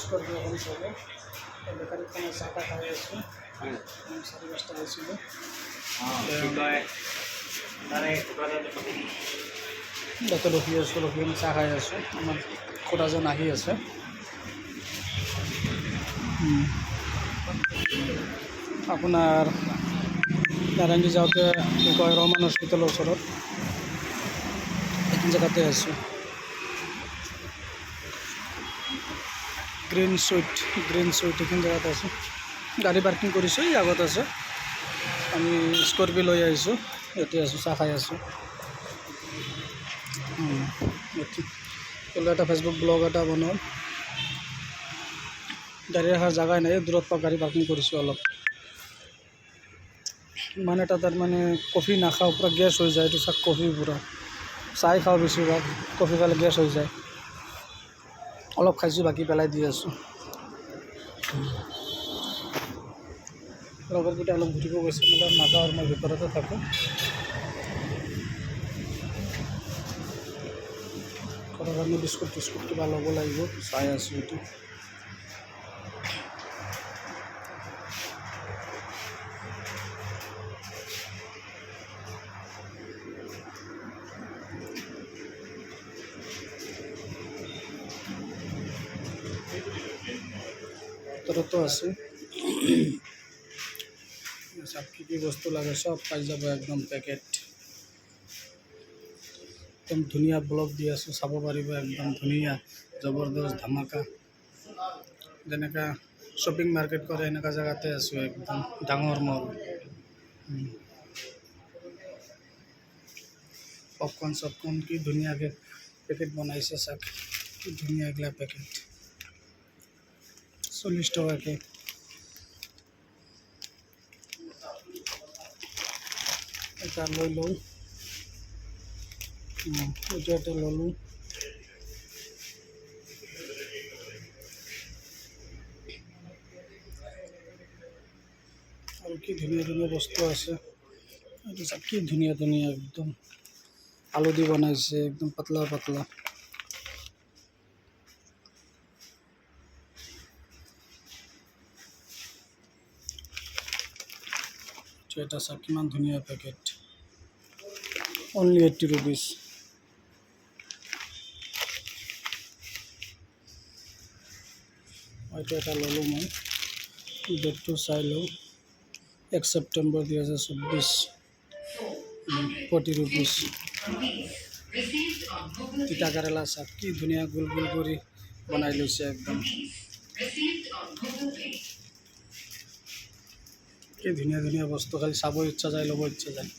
Scorpio এখন চলে বেকারির কোনো চাটা খাই আছো 5:30 হয়েছিল তাতে রখি আছো রখি আমি চাহ খাই আছো আমার খুড়াজন আহি আছে আপোনাৰ নাৰেংগী যাওঁতে কি কয় ৰমান হস্পিটেলৰ ওচৰত এইখিনি জেগাতে আছোঁ গ্ৰীণ চুইট এইখিনি জেগাত আছোঁ গাড়ী পাৰ্কিং কৰিছোঁ এই আগত আছে আমি স্কৰপিঅ লৈ আহিছোঁ ইয়াতে আছোঁ চাহ খাই আছোঁ এটা ফেচবুক ব্লগ এটা বনাওঁ গাড়ী ৰখাৰ জেগাই নাই দূৰত পৰা গাড়ী পাৰ্কিং কৰিছোঁ অলপ মানে এটা তাৰমানে কফি নাখাওঁ পূৰা গেছ হৈ যায় এইটো চাহ কফি পূৰা চাই খাওঁ বেছিভাগ কফি খালে গেছ হৈ যায় অলপ খাইছোঁ বাকী পেলাই দি আছোঁ লগৰকেইটা অলপ ঘূৰিব গৈছে মানে নাযাওঁ আৰু মই ভিতৰতে থাকোঁ ঘৰৰ কাৰণে বিস্কুট কিবা ল'ব লাগিব চাই আছোঁ এইটো ভিতৰতো আছে সব কি বস্তু লাগে সব পাই যাব একদম পেকেট একদম ধুনীয়া ব্লগ দি আছোঁ চাব পাৰিব একদম ধুনীয়া জবৰদস্ত ধামাকা যেনেকা শ্বপিং মাৰ্কেট কৰে এনেকুৱা জেগাতে আছোঁ একদম ডাঙৰ মল পপকৰ্ণ কি ধুনীয়াকৈ পেকেট বনাইছে চাওক কি ধুনীয়া এগলা পেকেট 40 টকাকৈ এটা লৈ লওঁ এইটো এটা ল'লোঁ আৰু কি ধুনীয়া বস্তু আছে এইটো চাওক কি ধুনীয়া একদম আলু দি বনাইছে একদম পাতলা এটা চাওক কিমান ধুনীয়া পেকেট অনলি 80 rupees এইটো এটা ল'লোঁ মই ডেটটো চাই লওঁ 1 September 2024 40 rupees তিতা কেৰেলা চাওক কি ধুনীয়া গোল কৰি বনাই লৈছে একদম কি ধুনীয়া বস্তু খালি চাব ইচ্ছা যায় ল'ব ইচ্ছা যায়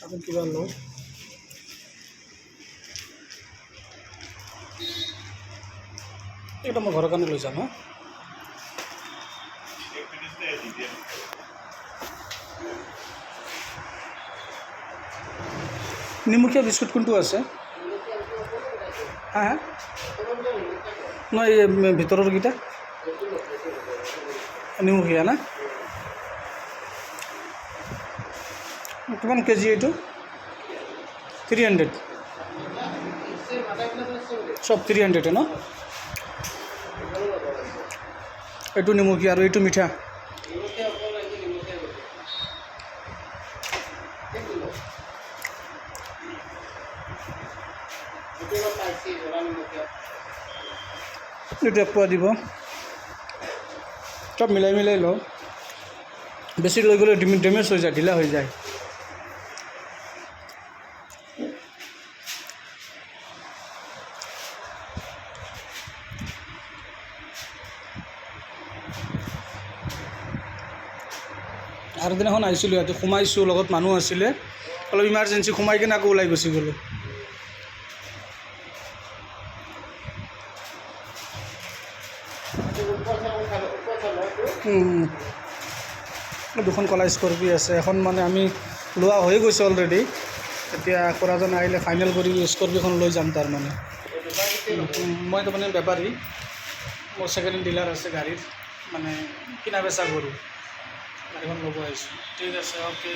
আপুনি কিবা লওঁ এইটো মই ঘৰৰ কাৰণে লৈ যাম হা নিমখীয়া বিস্কুট কোনটো আছে হা নহয় এই ভিতৰৰ কেইটা নিমখীয়া না কিমান কেজি এইটো 300 সব 300 ন এইটো নিমখীয়া আৰু এইটো মিঠা এইটো পোৱা দিব সব মিলাই লওঁ বেছি লৈ গ'লে ডেমেজ হৈ যায় ঢিলা হৈ যায় আৰু দিনাখন আহিছিলোঁ ইয়াতে সোমাইছোঁ লগত মানুহ আছিলে অলপ ইমাৰ্জেঞ্চি সোমাই কিনে আকৌ ওলাই গুচি গ'লোঁ দুখন কলা স্কৰপিঅ আছে এখন মানে আমি লোৱা হৈ গৈছে অলৰেডি এতিয়া খুৰাজন আহিলে ফাইনেল কৰি স্কৰপিঅখন লৈ যাম তাৰমানে মই তাৰমানে বেপাৰী মোৰ ছেকেণ্ড হেণ্ড ডিলাৰ আছে গাড়ীৰ মানে কিনা বেচা কৰোঁ গাড়ীখন ল'ব আহিছোঁ ঠিক আছে অ'কে